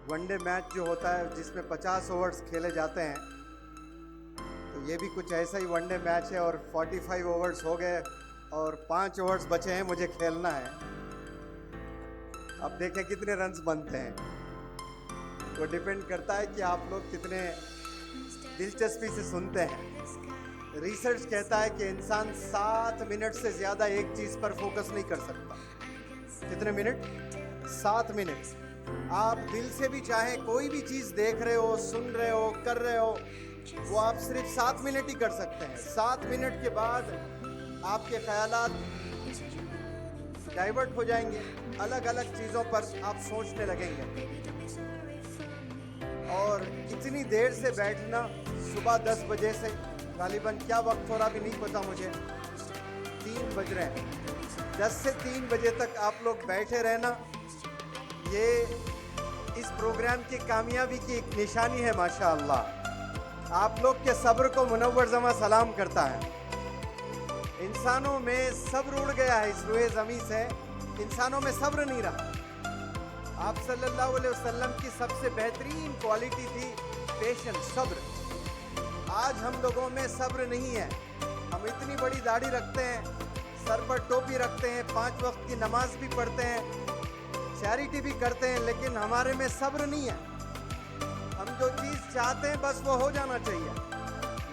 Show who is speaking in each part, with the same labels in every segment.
Speaker 1: One day match जो होता है जिसमें 50 ओवर्स खेले जाते हैं, तो ये भी कुछ ऐसा ही वनडे मैच है और 45 ओवर्स हो गए और 5 ओवर्स बचे हैं, मुझे खेलना है। अब देखें कितने रन्स बनते हैं। वो डिपेंड करता है कि आप लोग कितने दिलचस्पी से सुनते हैं। रिसर्च कहता है कि इंसान 7 मिनट से ज़्यादा एक चीज़ पर फोकस नहीं कर सकता। कितने मिनट? 7 मिनट। आप दिल से भी चाहें कोई भी चीज़ देख रहे हो, सुन रहे हो, कर रहे हो, वो आप सिर्फ 7 मिनट ही कर सकते हैं। 7 मिनट के बाद आपके ख्यालात डाइवर्ट हो जाएंगे, अलग अलग चीज़ों पर आप सोचने लगेंगे। और इतनी देर से बैठना, सुबह 10 बजे से, गालिबन क्या वक्त हो रहा भी नहीं पता मुझे, 3 बज रहे हैं, 10 से 3 बजे तक आप लोग बैठे रहना, ये इस प्रोग्राम की कामयाबी की एक निशानी है। माशाअल्लाह, आप लोग के सब्र को मुनव्वर जमा सलाम करता है। इंसानों में सब्र उड़ गया है, इस रूए ज़मीं से इंसानों में सब्र नहीं रहा। आप सल्लल्लाहु अलैहि वसल्लम की सबसे बेहतरीन क्वालिटी थी पेशेंस, सब्र। आज हम लोगों में सब्र नहीं है। हम इतनी बड़ी दाढ़ी रखते हैं, सर पर टोपी रखते हैं, 5 वक्त की नमाज भी पढ़ते हैं, चैरिटी भी करते हैं, लेकिन हमारे में सब्र नहीं है। हम जो चीज़ चाहते हैं बस वो हो जाना चाहिए।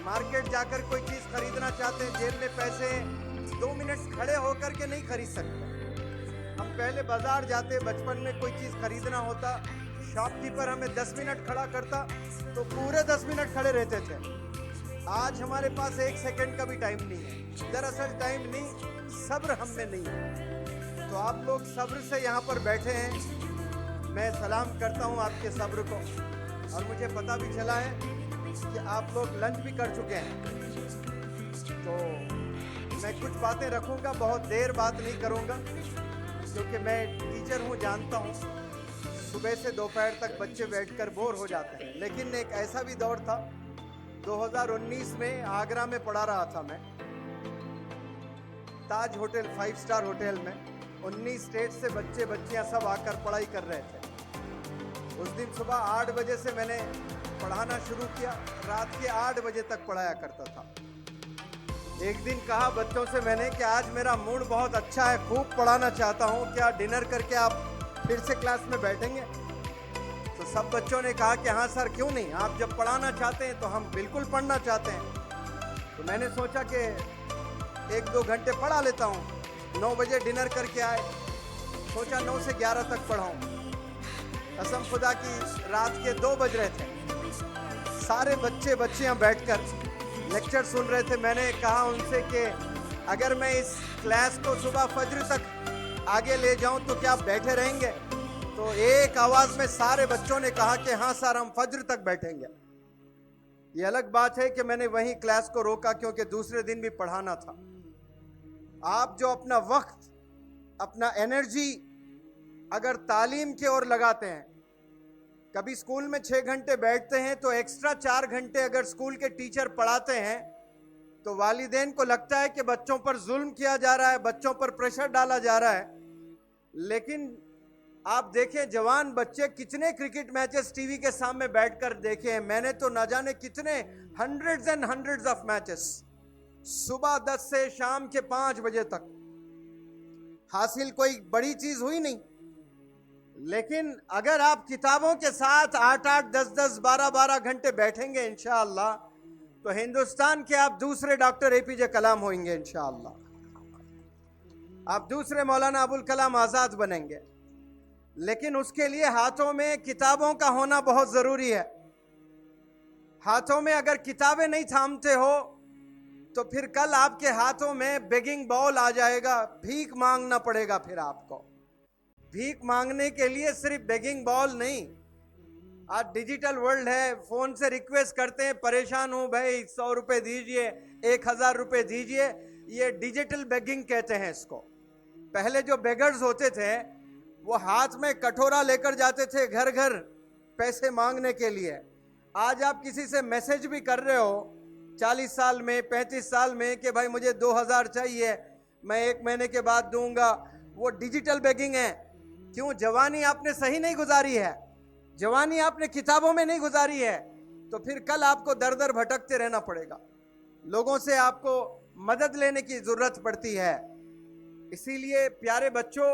Speaker 1: मार्केट जाकर कोई चीज़ खरीदना चाहते हैं, जेब में पैसे, 2 मिनट खड़े होकर के नहीं खरीद सकते। हम पहले बाजार जाते, बचपन में कोई चीज़ खरीदना होता, शॉपकीपर हमें 10 मिनट खड़ा करता तो पूरे 10 मिनट खड़े रहते थे। आज हमारे पास 1 सेकंड का भी टाइम नहीं है। दरअसल टाइम नहीं, सब्र हम में नहीं है। तो आप लोग सब्र से यहाँ पर बैठे हैं, मैं सलाम करता हूँ आपके सब्र को। और मुझे पता भी चला है कि आप लोग लंच भी कर चुके हैं, तो मैं कुछ बातें रखूँगा, बहुत देर बात नहीं करूँगा, क्योंकि मैं टीचर हूँ, जानता हूँ सुबह से दोपहर तक बच्चे बैठकर बोर हो जाते हैं। लेकिन एक ऐसा भी दौर था, 2019 में आगरा में पढ़ा रहा था मैं, ताज होटल 5 स्टार होटल में। 19 स्टेट से बच्चे बच्चियाँ सब आकर पढ़ाई कर रहे थे। उस दिन सुबह 8 बजे से मैंने पढ़ाना शुरू किया, रात के 8 बजे तक पढ़ाया करता था। एक दिन कहा बच्चों से मैंने कि आज मेरा मूड बहुत अच्छा है, खूब पढ़ाना चाहता हूँ, क्या डिनर करके आप फिर से क्लास में बैठेंगे? तो सब बच्चों ने कहा कि हाँ सर, क्यों नहीं, आप जब पढ़ाना चाहते हैं तो हम बिल्कुल पढ़ना चाहते हैं। तो मैंने सोचा कि 1-2 घंटे पढ़ा लेता हूँ। 9 बजे डिनर करके आए, सोचा 9 से 11 तक पढ़ाऊँ। कसम खुदा की रात के 2 बज रहे थे, सारे बच्चे बच्चियां बैठकर लेक्चर सुन रहे थे। मैंने कहा उनसे कि अगर मैं इस क्लास को सुबह फज्र तक आगे ले जाऊं तो क्या आप बैठे रहेंगे? तो एक आवाज़ में सारे बच्चों ने कहा कि हाँ सर, हम फज्र तक बैठेंगे। ये अलग बात है कि मैंने वहीं क्लास को रोका, क्योंकि दूसरे दिन भी पढ़ाना था। आप जो अपना वक्त, अपना एनर्जी अगर तालीम की ओर लगाते हैं, कभी स्कूल में 6 घंटे बैठते हैं तो एक्स्ट्रा 4 घंटे अगर स्कूल के टीचर पढ़ाते हैं तो वालिदैन को लगता है कि बच्चों पर जुल्म किया जा रहा है, बच्चों पर प्रेशर डाला जा रहा है। लेकिन आप देखें, जवान बच्चे कितने क्रिकेट मैचेस टीवी के सामने बैठकर देखे हैं। मैंने तो ना जाने कितने hundreds and hundreds of matches सुबह 10 से शाम के 5 बजे तक। हासिल कोई बड़ी चीज हुई नहीं, लेकिन अगर आप किताबों के साथ 8-8, 10-10, 12-12 घंटे बैठेंगे इंशाअल्लाह, तो हिंदुस्तान के आप दूसरे डॉक्टर एपीजे कलाम होंगे इंशाअल्लाह। आप दूसरे मौलाना अबुल कलाम आज़ाद बनेंगे। लेकिन उसके लिए हाथों में किताबों का होना बहुत ज़रूरी है। हाथों में अगर किताबें नहीं थामते हो तो फिर कल आपके हाथों में बेगिंग बॉल आ जाएगा, भीख मांगना पड़ेगा। फिर आपको भीख मांगने के लिए सिर्फ बेगिंग बॉल नहीं, आज डिजिटल वर्ल्ड है, फोन से रिक्वेस्ट करते हैं, परेशान हूं भाई 100 रुपए दीजिए, 1000 रुपए दीजिए। ये डिजिटल बेगिंग कहते हैं इसको। पहले जो बेगर्स होते थे वो हाथ में कटोरा लेकर जाते थे घर घर पैसे मांगने के लिए। आज आप किसी से मैसेज भी कर रहे हो 40 साल में, 35 साल में कि भाई मुझे 2000 चाहिए, मैं 1 महीने के बाद दूंगा, वो डिजिटल बेगिंग है। क्यों? जवानी आपने सही नहीं गुजारी है। जवानी आपने किताबों में नहीं गुजारी है तो फिर कल आपको दर दर भटकते रहना पड़ेगा, लोगों से आपको मदद लेने की जरूरत पड़ती है। इसीलिए प्यारे बच्चों,